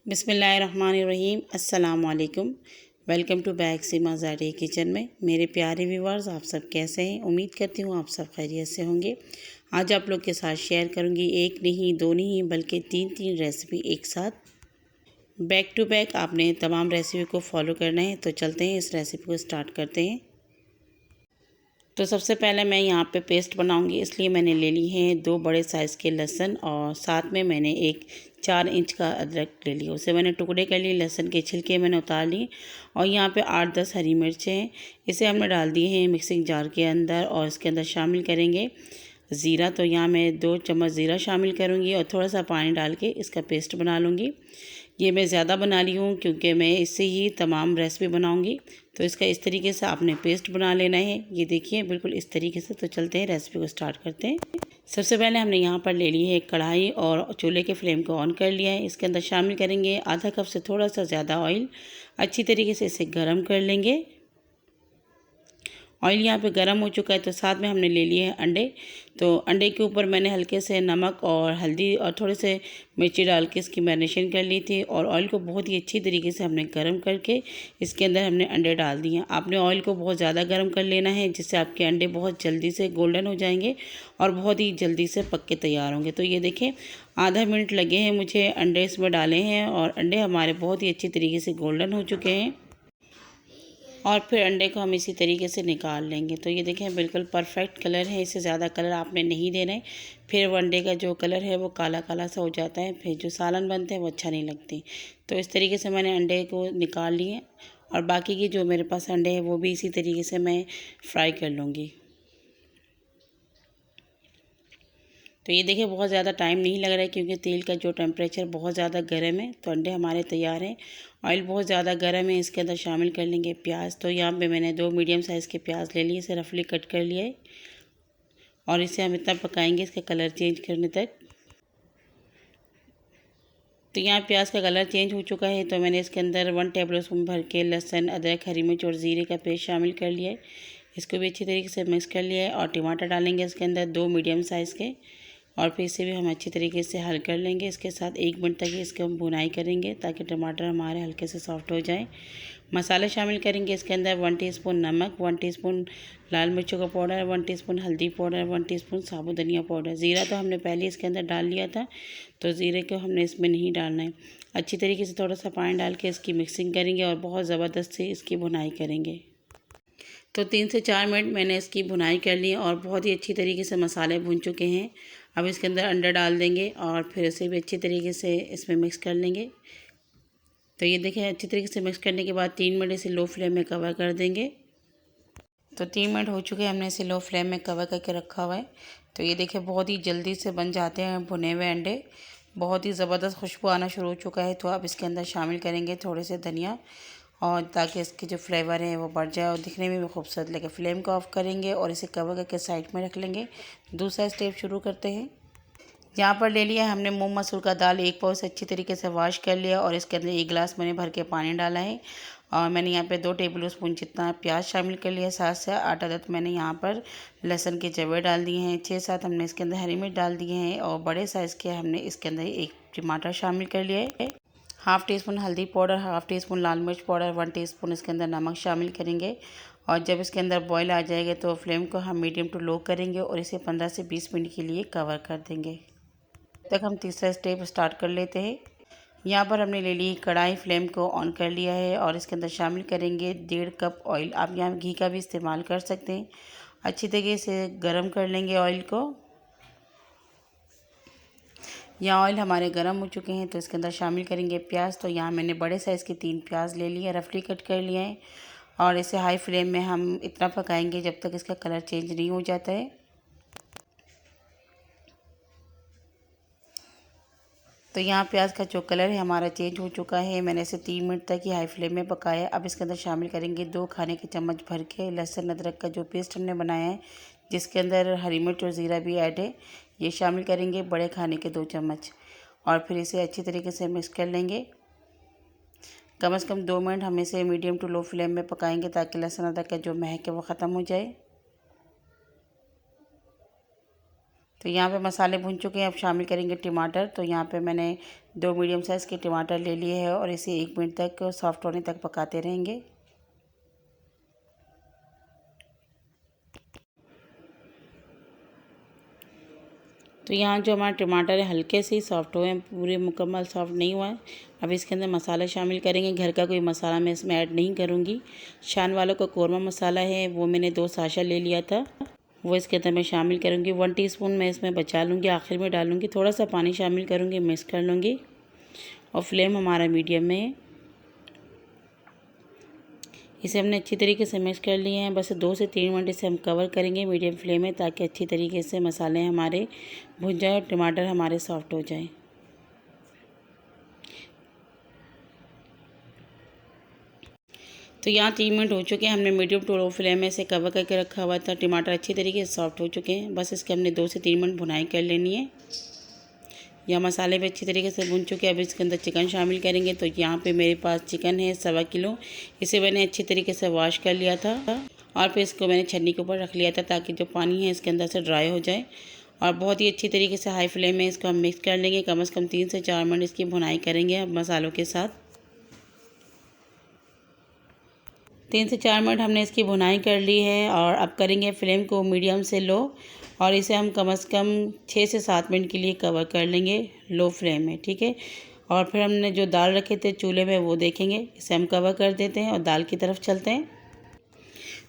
बिस्मिल्लाहिर्रहमानिर्रहीम। अस्सलाम वालेकुम। Welcome to back Seema Zadi kitchen में। मेरे प्यारे व्यूअर्स, आप सब कैसे हैं? उम्मीद करती हूँ आप सब खैरियत से होंगे। आज आप लोग के साथ शेयर करूँगी एक नहीं, दो नहीं, बल्कि तीन रेसिपी एक साथ। बैक टू बैक आपने तमाम रेसिपी को फॉलो करना है। तो चलते हैं, इस रेसिपी को स्टार्ट करते हैं। तो सबसे पहले मैं यहाँ पे पेस्ट बनाऊंगी, इसलिए मैंने ले ली है 2 बड़े साइज़ के लहसुन और साथ में मैंने एक 4 इंच का अदरक ले लिया। उसे मैंने टुकड़े कर लिए, लहसुन के छिलके मैंने उतार लिए और यहाँ पे 8-10 हरी मिर्चें हैं। इसे हमने डाल दिए हैं मिक्सिंग जार के अंदर और इसके अंदर शामिल करेंगे ज़ीरा। तो यहाँ मैं 2 चम्मच ज़ीरा शामिल करूँगी और थोड़ा सा पानी डाल के इसका पेस्ट बना लूँगी। ये मैं ज़्यादा बना ली हूँ क्योंकि मैं इससे ही तमाम रेसिपी बनाऊँगी। तो इसका इस तरीके से आपने पेस्ट बना लेना है। ये देखिए बिल्कुल इस तरीके से। तो चलते हैं, रेसिपी को स्टार्ट करते हैं। सबसे पहले हमने यहाँ पर ले ली है एक कढ़ाई और चूल्हे के फ्लेम को ऑन कर लिया है। इसके अंदर शामिल करेंगे आधा कप से थोड़ा सा ज़्यादा ऑयल। अच्छी तरीके से इसे गर्म कर लेंगे। ऑयल यहाँ पे गर्म हो चुका है तो साथ में हमने ले लिए हैं अंडे। तो अंडे के ऊपर मैंने हल्के से नमक और हल्दी और थोड़े से मिर्ची डाल के इसकी मैरिनेशन कर ली थी और ऑयल को बहुत ही अच्छी तरीके से हमने गर्म करके इसके अंदर हमने अंडे डाल दिए हैं। आपने ऑयल को बहुत ज़्यादा गर्म कर लेना है, जिससे आपके अंडे बहुत जल्दी से गोल्डन हो जाएंगे और बहुत ही जल्दी से पक के तैयार होंगे। तो ये देखें, आधा मिनट लगे हैं मुझे अंडे इसमें डाले हैं और अंडे हमारे बहुत ही अच्छी तरीके से गोल्डन हो चुके हैं। और फिर अंडे को हम इसी तरीके से निकाल लेंगे। तो ये देखें बिल्कुल परफेक्ट कलर है, इससे ज़्यादा कलर आपने नहीं देना है, फिर वो अंडे का जो कलर है वो काला काला सा हो जाता है, फिर जो सालन बनते हैं वो अच्छा नहीं लगती। तो इस तरीके से मैंने अंडे को निकाल लिए और बाकी की जो मेरे पास अंडे हैं वो भी इसी तरीके से मैं फ्राई कर लूँगी। तो ये देखिए बहुत ज़्यादा टाइम नहीं लग रहा है क्योंकि तेल का जो टेम्परेचर बहुत ज़्यादा गर्म है। तो अंडे हमारे तैयार हैं। ऑयल बहुत ज़्यादा गर्म है। इसके अंदर शामिल कर लेंगे प्याज। तो यहाँ पे मैंने 2 मीडियम साइज़ के प्याज ले लिए, इसे रफली कट कर लिया है और इसे हम इतना पकाएंगे इसका कलर चेंज करने तक। तो यहाँ प्याज का कलर चेंज हो चुका है तो मैंने इसके अंदर 1 टेबल स्पून भर के लहसुन, अदरक, हरी मिर्च और ज़ीरे का पेस्ट शामिल कर लिया है। इसको भी अच्छी तरीके से मिक्स कर लिया है और टमाटर डालेंगे इसके अंदर 2 मीडियम साइज़ के और फिर इसे भी हम अच्छी तरीके से हल कर लेंगे। इसके साथ 1 मिनट तक इसके हम भुनाई करेंगे ताकि टमाटर हमारे हल्के से सॉफ्ट हो जाए। मसाले शामिल करेंगे इसके अंदर 1 टीस्पून नमक, 1 टीस्पून लाल मिर्चों का पाउडर, 1 टीस्पून हल्दी पाउडर, 1 टीस्पून साबुत धनिया पाउडर। ज़ीरा तो हमने पहले इसके अंदर डाल लिया था, तो ज़ीरे को हमने इसमें नहीं डालना है। अच्छी तरीके से थोड़ा सा पानी डाल के इसकी मिक्सिंग करेंगे और बहुत ज़बरदस्त से इसकी भुनाई करेंगे। तो 3 से 4 मिनट मैंने इसकी भुनाई कर ली और बहुत ही अच्छी तरीके से मसाले भुन चुके हैं। अब इसके अंदर अंडा डाल देंगे और फिर इसे भी अच्छी तरीके से इसमें मिक्स कर लेंगे। तो ये देखें, अच्छी तरीके से मिक्स करने के बाद 3 मिनट इसे लो फ्लेम में कवर कर देंगे। तो 3 मिनट हो चुके हैं, हमने इसे लो फ्लेम में कवर करके रखा हुआ है। तो ये देखें बहुत ही जल्दी से बन जाते हैं भुने हुए अंडे। बहुत ही ज़बरदस्त खुशबू आना शुरू हो चुका है। तो अब इसके अंदर शामिल करेंगे थोड़े से धनिया और ताकि इसके जो फ्लेवर है वो बढ़ जाए और दिखने में भी खूबसूरत लगे। फ्लेम को ऑफ करेंगे और इसे कवर करके साइड में रख लेंगे। दूसरा स्टेप शुरू करते हैं। यहाँ पर ले लिया है हमने मूंग मसूर का दाल, 1 पाव से अच्छी तरीके से वॉश कर लिया और इसके अंदर 1 गिलास मैंने भर के पानी डाला है और मैंने यहाँ पे 2 टेबल स्पून जितना प्याज शामिल कर लिया। 7 से 8 अदद मैंने यहाँ पर लहसुन के जवे डाल दिए हैं। 6-7 हमने इसके अंदर हरी मिर्च डाल दिए हैं और बड़े साइज़ के हमने इसके अंदर 1 टमाटर शामिल कर लिया है। हाफ़ टी स्पून हल्दी पाउडर, हाफ़ टी स्पून लाल मिर्च पाउडर, 1 टीस्पून इसके अंदर नमक शामिल करेंगे और जब इसके अंदर बॉयल आ जाएगा तो फ्लेम को हम मीडियम टू लो करेंगे और इसे 15 से 20 मिनट के लिए कवर कर देंगे। तक हम तीसरा स्टेप स्टार्ट कर लेते हैं। यहाँ पर हमने ले ली कढ़ाई, फ्लेम को ऑन कर लिया है और इसके अंदर शामिल करेंगे 1.5 कप ऑयल। आप यहाँ घी का भी इस्तेमाल कर सकते हैं। अच्छी तरीके से गरम कर लेंगे ऑयल को। यहाँ ऑयल हमारे गरम हो चुके हैं तो इसके अंदर शामिल करेंगे प्याज। तो यहाँ मैंने बड़े साइज़ के 3 प्याज ले लिए, रफली कट कर लिए हैं और इसे हाई फ्लेम में हम इतना पकाएंगे जब तक इसका कलर चेंज नहीं हो जाता है। तो यहाँ प्याज का जो कलर है हमारा चेंज हो चुका है। मैंने इसे 3 मिनट तक ही हाई फ्लेम में पकाया। अब इसके अंदर शामिल करेंगे 2 खाने के चम्मच भर के लहसुन अदरक का जो पेस्ट हमने बनाया है, जिसके अंदर हरी मिर्च और ज़ीरा भी ऐड है। ये शामिल करेंगे बड़े खाने के 2 चम्मच और फिर इसे अच्छी तरीके से मिक्स कर लेंगे। कम से कम 2 मिनट हम इसे मीडियम टू लो फ्लेम में पकाएंगे ताकि लहसुन अदरक का जो महक है वो ख़त्म हो जाए। तो यहाँ पे मसाले भुन चुके हैं। अब शामिल करेंगे टमाटर। तो यहाँ पे मैंने 2 मीडियम साइज़ के टमाटर ले लिए हैं और इसे 1 मिनट तक सॉफ्ट होने तक पकाते रहेंगे। तो यहाँ जो हमारा टमाटर है हल्के से ही सॉफ्ट हुए हैं, पूरे मुकम्मल सॉफ्ट नहीं हुआ है। अब इसके अंदर मसाला शामिल करेंगे। घर का कोई मसाला मैं इसमें ऐड नहीं करूँगी। शान वालों का कौरमा मसाला है, वो मैंने 2 साशा ले लिया था, वो इसके अंदर मैं शामिल करूँगी। 1 टीस्पून मैं इसमें बचा लूँगी, आखिर में डालूँगी। थोड़ा सा पानी शामिल करूँगी, मिक्स कर लूँगी और फ्लेम हमारा मीडियम में है। इसे हमने अच्छी तरीके से मिक्स कर लिए हैं। बस 2 से 3 मिनट इसे हम कवर करेंगे मीडियम फ्लेम में, ताकि अच्छी तरीके से मसाले हमारे भुन जाए और टमाटर हमारे सॉफ्ट हो जाए। तो यहाँ 3 मिनट हो चुके हैं। हमने मीडियम टू लो फ्लेम में इसे कवर करके रखा हुआ था। टमाटर अच्छी तरीके से सॉफ्ट हो चुके हैं। बस इसके हमने 2 से 3 मिनट भुनाई कर लेनी है। या मसाले भी अच्छी तरीके से भुन चुके हैं। अब इसके अंदर चिकन शामिल करेंगे। तो यहाँ पे मेरे पास चिकन है 1.25 किलो। इसे मैंने अच्छी तरीके से वॉश कर लिया था और फिर इसको मैंने छन्नी के ऊपर रख लिया था, ताकि जो पानी है इसके अंदर से ड्राई हो जाए। और बहुत ही अच्छी तरीके से हाई फ्लेम में इसको हम मिक्स कर लेंगे। कम से कम 3 से 4 मिनट इसकी भुनाई करेंगे अब मसालों के साथ। 3 से 4 मिनट हमने इसकी भुनाई कर ली है और अब करेंगे फ्लेम को मीडियम से लो और इसे हम कम से कम 6 से 7 मिनट के लिए कवर कर लेंगे लो फ्लेम में, ठीक है। और फिर हमने जो दाल रखे थे चूल्हे में वो देखेंगे। इसे हम कवर कर देते हैं और दाल की तरफ चलते हैं।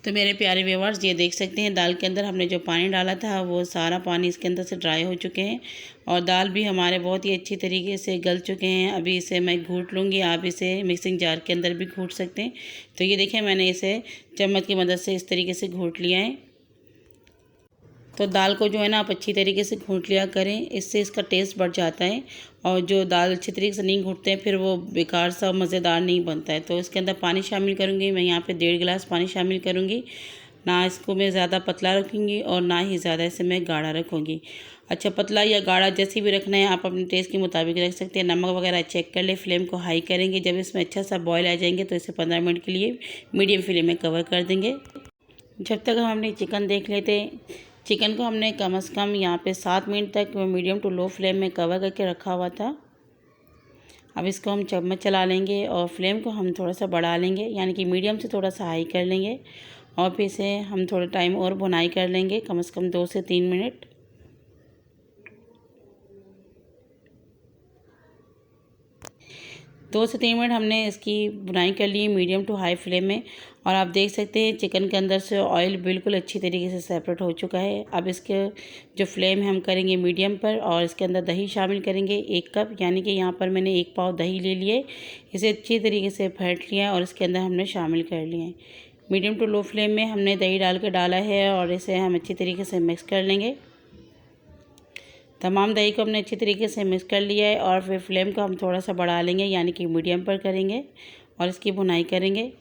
तो मेरे प्यारे व्यूअर्स, ये देख सकते हैं दाल के अंदर हमने जो पानी डाला था वो सारा पानी इसके अंदर से ड्राई हो चुके हैं और दाल भी हमारे बहुत ही अच्छी तरीके से गल चुके हैं। अभी इसे मैं घूट लूँगी, आप इसे मिक्सिंग जार के अंदर भी घूट सकते हैं। तो ये देखें, मैंने इसे चम्मच की मदद से इस तरीके से घूट लिया है। तो दाल को जो है ना आप अच्छी तरीके से घूट लिया करें, इससे इसका टेस्ट बढ़ जाता है। और जो दाल अच्छी तरीके से नहीं घूटते हैं फिर वो बेकार सा मज़ेदार नहीं बनता है। तो इसके अंदर पानी शामिल करूँगी मैं, यहाँ पे 1.5 गिलास पानी शामिल करूँगी। ना इसको मैं ज़्यादा पतला रखूँगी और ना ही ज़्यादा इसे मैं गाढ़ा रखूँगी। अच्छा, पतला या गाढ़ा जैसी भी रखना है आप अपने टेस्ट के मुताबिक रख सकते हैं। नमक वगैरह चेक कर ले। फ्लेम को हाई करेंगे। जब इसमें अच्छा सा बॉयल आ जाएंगे तो इसे 15 मिनट के लिए मीडियम फ्लेम में कवर कर देंगे। जब तक हम अपने चिकन देख लेते हैं। चिकन को हमने कम से कम यहाँ पे 7 मिनट तक मीडियम टू लो फ्लेम में कवर करके रखा हुआ था। अब इसको हम चम्मच चला लेंगे और फ्लेम को हम थोड़ा सा बढ़ा लेंगे, यानी कि मीडियम से थोड़ा सा हाई कर लेंगे और फिर इसे हम थोड़ा टाइम और भुनाई कर लेंगे, कम से कम 2 से 3 मिनट। 2 से 3 मिनट हमने इसकी भुनाई कर ली मीडियम टू हाई फ्लेम में और आप देख सकते हैं चिकन के अंदर से ऑयल बिल्कुल अच्छी तरीके से सेपरेट हो चुका है। अब इसके जो फ्लेम है हम करेंगे मीडियम पर और इसके अंदर दही शामिल करेंगे 1 कप, यानी कि यहाँ पर मैंने 1 पाव दही ले लिए। इसे अच्छी तरीके से फेंट लिया और इसके अंदर हमने शामिल कर लिए हैं। मीडियम टू लो फ्लेम में हमने दही डाला है और इसे हम अच्छी तरीके से मिक्स कर लेंगे। तमाम दही को हमने अच्छी तरीके से मिक्स कर लिया है और फिर फ्लेम को हम थोड़ा सा बढ़ा लेंगे, यानी कि मीडियम पर करेंगे और इसकी भुनाई करेंगे।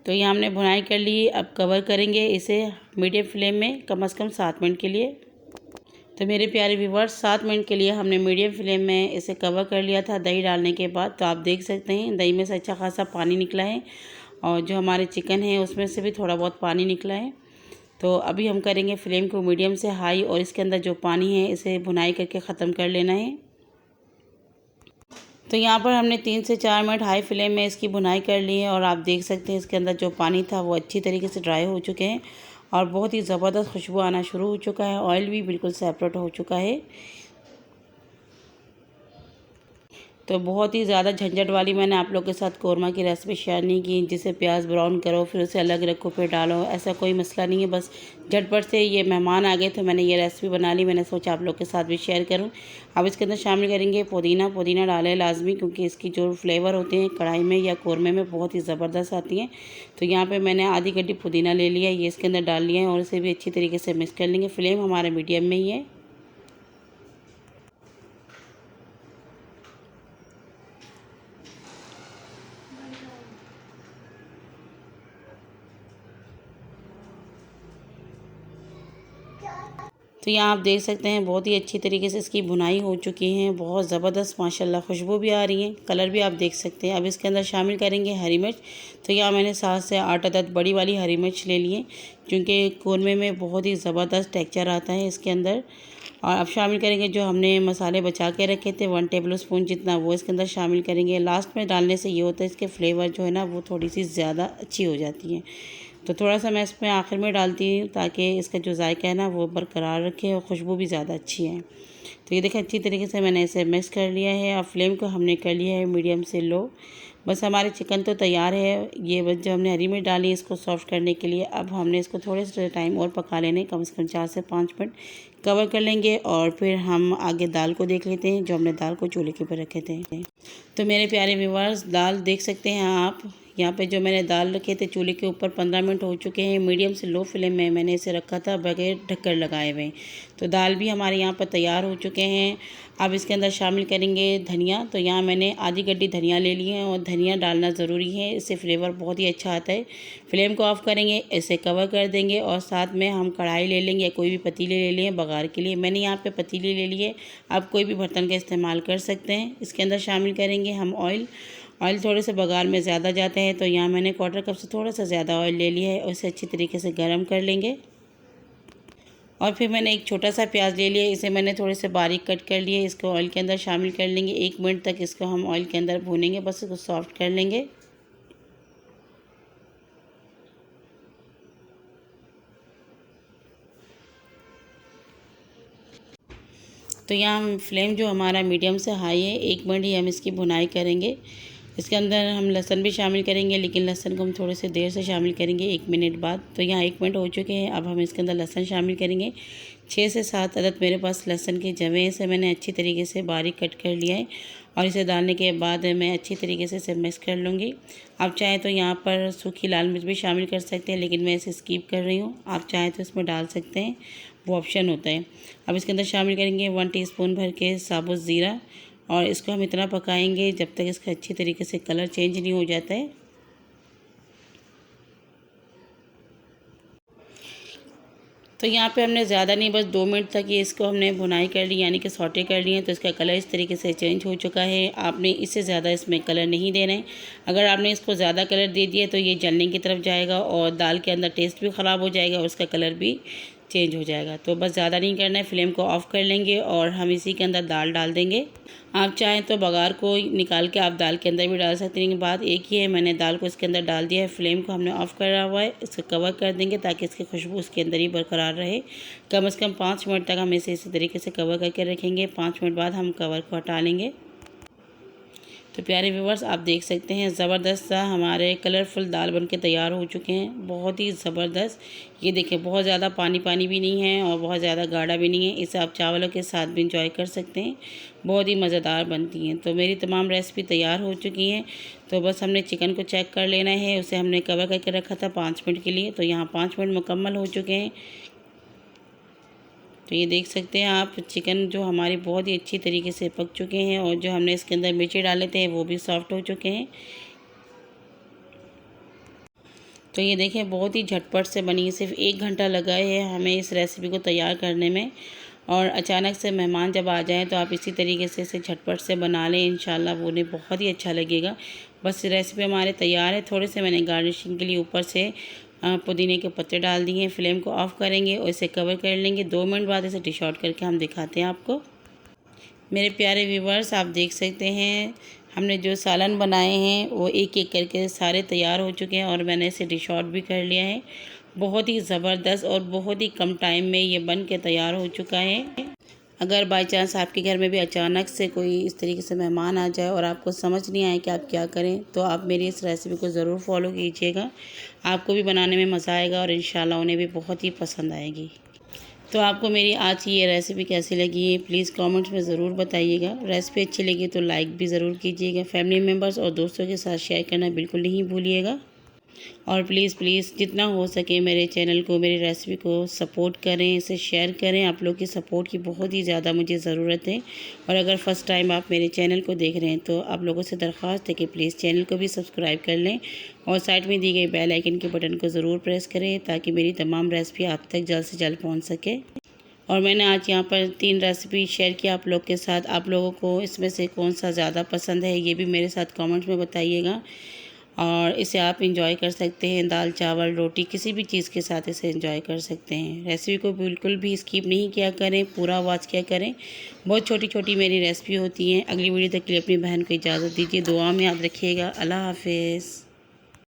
तो ये हमने भुनाई कर ली। अब कवर करेंगे इसे मीडियम फ्लेम में कम से कम 7 मिनट के लिए। तो मेरे प्यारे व्यूअर्स, 7 मिनट के लिए हमने मीडियम फ्लेम में इसे कवर कर लिया था दही डालने के बाद। तो आप देख सकते हैं दही में से अच्छा खासा पानी निकला है और जो हमारे चिकन है उसमें से भी थोड़ा बहुत पानी निकला है। तो अभी हम करेंगे फ्लेम को मीडियम से हाई और इसके अंदर जो पानी है इसे भुनाई करके ख़त्म कर लेना है। तो यहाँ पर हमने 3 से 4 मिनट हाई फ्लेम में इसकी भुनाई कर ली है और आप देख सकते हैं इसके अंदर जो पानी था वो अच्छी तरीके से ड्राई हो चुके हैं और बहुत ही ज़बरदस्त खुशबू आना शुरू हो चुका है। ऑयल भी बिल्कुल सेपरेट हो चुका है। तो बहुत ही ज़्यादा झंझट वाली मैंने आप लोग के साथ कौरमा की रेसिपी शेयर नहीं की, जिसे प्याज ब्राउन करो फिर उसे अलग रखो फिर डालो, ऐसा कोई मसला नहीं है। बस झटपट से ये मेहमान आ गए तो मैंने ये रेसिपी बना ली। मैंने सोचा आप लोग के साथ भी शेयर करूं। अब इसके अंदर शामिल करेंगे पुदीना डालें लाजमी, क्योंकि इसकी जो फ्लेवर होते हैं कढ़ाई में या कौरमे में बहुत ही ज़बरदस्त आती हैं। तो यहाँ पर मैंने आधी गड्डी पुदीना ले लिया, ये इसके अंदर डाल लिया है और इसे भी अच्छी तरीके से मिक्स कर लेंगे। फ्लेम हमारा मीडियम में ही है। तो यहाँ आप देख सकते हैं बहुत ही अच्छी तरीके से इसकी भुनाई हो चुकी है। बहुत ज़बरदस्त माशाल्लाह खुशबू भी आ रही है, कलर भी आप देख सकते हैं। अब इसके अंदर शामिल करेंगे हरी मिर्च। तो यहाँ मैंने 7 से 8 अदद बड़ी वाली हरी मिर्च ले लिए, क्योंकि कौरमे में बहुत ही ज़बरदस्त टेक्सचर आता है इसके अंदर। और अब शामिल करेंगे जो हमने मसाले बचा के रखे थे 1 टेबल स्पून जितना, वो इसके अंदर शामिल करेंगे। लास्ट में डालने से ये होता है इसके फ्लेवर जो है ना वो थोड़ी सी ज़्यादा अच्छी हो जाती है, तो थोड़ा सा मैं इसमें आखिर में डालती हूँ ताकि इसका जो जायका है ना वो बरकरार रखे और खुशबू भी ज़्यादा अच्छी है। तो ये देखें अच्छी तरीके से मैंने इसे मिक्स कर लिया है। अब फ्लेम को हमने कर लिया है मीडियम से लो। बस हमारे चिकन तो तैयार है। ये बस जो हमने हरी मिर्च डाली इसको सॉफ्ट करने के लिए, अब हमने इसको थोड़े से टाइम और पका लेने, कम से कम 4 से 5 मिनट कवर कर लेंगे और फिर हम आगे दाल को देख लेते हैं जो हमने दाल को चूल्हे के ऊपर रखे थे। तो मेरे प्यारे व्यूअर्स, दाल देख सकते हैं आप यहाँ पे जो मैंने दाल रखे थे चूल्हे के ऊपर 15 मिनट हो चुके हैं। मीडियम से लो फ्लेम में मैंने इसे रखा था बगैर ढक्कन लगाए हुए। तो दाल भी हमारे यहाँ पर तैयार हो चुके हैं। अब इसके अंदर शामिल करेंगे धनिया। तो यहाँ मैंने आधी गड्डी धनिया ले ली है और धनिया डालना ज़रूरी है, इससे फ्लेवर बहुत ही अच्छा आता है। फ्लेम को ऑफ़ करेंगे, इसे कवर कर देंगे और साथ में हम कढ़ाई ले लेंगे या कोई भी पतीले ले लें बघार के लिए। मैंने यहाँ पे पतीले ले लिए, आप कोई भी बर्तन का इस्तेमाल कर सकते हैं। इसके अंदर शामिल करेंगे हम ऑयल। ऑयल थोड़े से बघार में ज़्यादा जाते हैं तो यहाँ मैंने 1/4 कप से थोड़ा सा ज़्यादा ऑयल ले लिया है और इसे अच्छी तरीके से गर्म कर लेंगे। और फिर मैंने एक छोटा सा प्याज ले लिया, इसे मैंने थोड़े से बारीक कट कर लिए। इसको ऑयल के अंदर शामिल कर लेंगे। 1 मिनट तक इसको हम ऑयल के अंदर भूनेंगे, बस इसको सॉफ्ट कर लेंगे। तो यहाँ हम फ्लेम जो हमारा मीडियम से हाई है, 1 मिनट ही हम इसकी भुनाई करेंगे। इसके अंदर हम लहसुन भी शामिल करेंगे, लेकिन लहसुन को हम थोड़े से देर से शामिल करेंगे 1 मिनट बाद। तो यहाँ 1 मिनट हो चुके हैं। अब हम इसके अंदर लहसुन शामिल करेंगे। 6 से 7 अदद मेरे पास लहसुन के जवे हैं, इसे मैंने अच्छी तरीके से बारीक कट कर लिया है और इसे डालने के बाद मैं अच्छी तरीके से इसे मिक्स कर लूँगी। आप चाहें तो यहाँ पर सूखी लाल मिर्च भी शामिल कर सकते हैं, लेकिन मैं इसे स्किप कर रही हूँ। आप चाहें तो इसमें डाल सकते हैं, वो ऑप्शन होता है। अब इसके अंदर शामिल करेंगे 1 टीस्पून भर के साबुत ज़ीरा और इसको हम इतना पकाएंगे जब तक इसका अच्छी तरीके से कलर चेंज नहीं हो जाता है। तो यहाँ पे हमने ज़्यादा नहीं, बस 2 मिनट तक ये इसको हमने भुनाई कर ली, यानी कि सौटे कर लिए। तो इसका कलर इस तरीके से चेंज हो चुका है। आपने इससे ज़्यादा इसमें कलर नहीं देना है। अगर आपने इसको ज़्यादा कलर दे दिया तो ये जलने की तरफ जाएगा और दाल के अंदर टेस्ट भी ख़राब हो जाएगा और उसका कलर भी चेंज हो जाएगा। तो बस ज़्यादा नहीं करना है, फ्लेम को ऑफ़ कर लेंगे और हम इसी के अंदर दाल डाल देंगे। आप चाहें तो बघार को निकाल के आप दाल के अंदर भी डाल सकते हैं, लेकिन बात एक ही है, मैंने दाल को इसके अंदर डाल दिया है। फ्लेम को हमने ऑफ़ करा हुआ है, इसको कवर कर देंगे ताकि इसकी खुशबू उसके अंदर ही बरकरार रहे। कम से कम 5 मिनट तक हम इसे इसी तरीके से कवर करके रखेंगे। 5 मिनट बाद हम कवर को हटा लेंगे। तो प्यारे व्यूवर्स, आप देख सकते हैं ज़बरदस्त सा हमारे कलरफुल दाल बनके तैयार हो चुके हैं, बहुत ही ज़बरदस्त। ये देखें, बहुत ज़्यादा पानी पानी भी नहीं है और बहुत ज़्यादा गाढ़ा भी नहीं है। इसे आप चावलों के साथ भी इंजॉय कर सकते हैं, बहुत ही मज़ेदार बनती हैं। तो मेरी तमाम रेसिपी तैयार हो चुकी हैं। तो बस हमने चिकन को चेक कर लेना है। उसे हमने कवर करके रखा था 5 मिनट के लिए, तो यहाँ 5 मिनट मुकम्मल हो चुके हैं। तो ये देख सकते हैं आप, चिकन जो हमारी बहुत ही अच्छी तरीके से पक चुके हैं और जो हमने इसके अंदर मिर्ची डाले थे वो भी सॉफ्ट हो चुके हैं। तो ये देखें, बहुत ही झटपट से बनी है। सिर्फ 1 घंटा लगा है हमें इस रेसिपी को तैयार करने में। और अचानक से मेहमान जब आ जाएं तो आप इसी तरीके से इसे झटपट से बना लें, इंशाल्लाह वो उन्हें बहुत ही अच्छा लगेगा। बस रेसिपी हमारे तैयार है। थोड़े से मैंने गार्निशिंग के लिए ऊपर से पुदीने के पत्ते डाल दिए हैं। फ्लेम को ऑफ़ करेंगे और इसे कवर कर लेंगे। 2 मिनट बाद इसे डिश आउट करके हम दिखाते हैं आपको। मेरे प्यारे व्यूवर्स, आप देख सकते हैं हमने जो सालन बनाए हैं वो एक एक करके सारे तैयार हो चुके हैं और मैंने इसे डिश आउट भी कर लिया है। बहुत ही ज़बरदस्त और बहुत ही कम टाइम में ये बन के तैयार हो चुका है। अगर बाई चांस आपके घर में भी अचानक से कोई इस तरीके से मेहमान आ जाए और आपको समझ नहीं आए कि आप क्या करें, तो आप मेरी इस रेसिपी को ज़रूर फॉलो कीजिएगा। आपको भी बनाने में मज़ा आएगा और इंशाल्लाह उन्हें भी बहुत ही पसंद आएगी। तो आपको मेरी आज की ये रेसिपी कैसी लगी है प्लीज़ कमेंट्स में ज़रूर बताइएगा। रेसिपी अच्छी लगी तो लाइक भी ज़रूर कीजिएगा। फैमिली मेम्बर्स और दोस्तों के साथ शेयर करना बिल्कुल नहीं भूलिएगा। और प्लीज़ जितना हो सके मेरे चैनल को, मेरी रेसिपी को सपोर्ट करें, इसे शेयर करें। आप लोग की सपोर्ट की बहुत ही ज़्यादा मुझे ज़रूरत है। और अगर फ़र्स्ट टाइम आप मेरे चैनल को देख रहे हैं तो आप लोगों से दरख्वास्त है कि प्लीज़ चैनल को भी सब्सक्राइब कर लें और साइड में दी गई बेल आइकन के बटन को ज़रूर प्रेस करें ताकि मेरी तमाम रेसिपी आप तक जल्द से जल्द पहुँच सके। और मैंने आज यहाँ पर 3 रेसिपी शेयर किया आप लोग के साथ। आप लोगों को इसमें से कौन सा ज़्यादा पसंद है ये भी मेरे साथ कमेंट्स में बताइएगा। और इसे आप इंजॉय कर सकते हैं दाल चावल रोटी किसी भी चीज़ के साथ इसे इंजॉय कर सकते हैं। रेसिपी को बिल्कुल भी स्किप नहीं किया करें, पूरा वॉच किया करें। बहुत छोटी छोटी मेरी रेसिपी होती हैं। अगली वीडियो तक के लिए अपनी बहन को इजाज़त दीजिए। दुआ में याद रखिएगा। अल्लाह हाफिज़।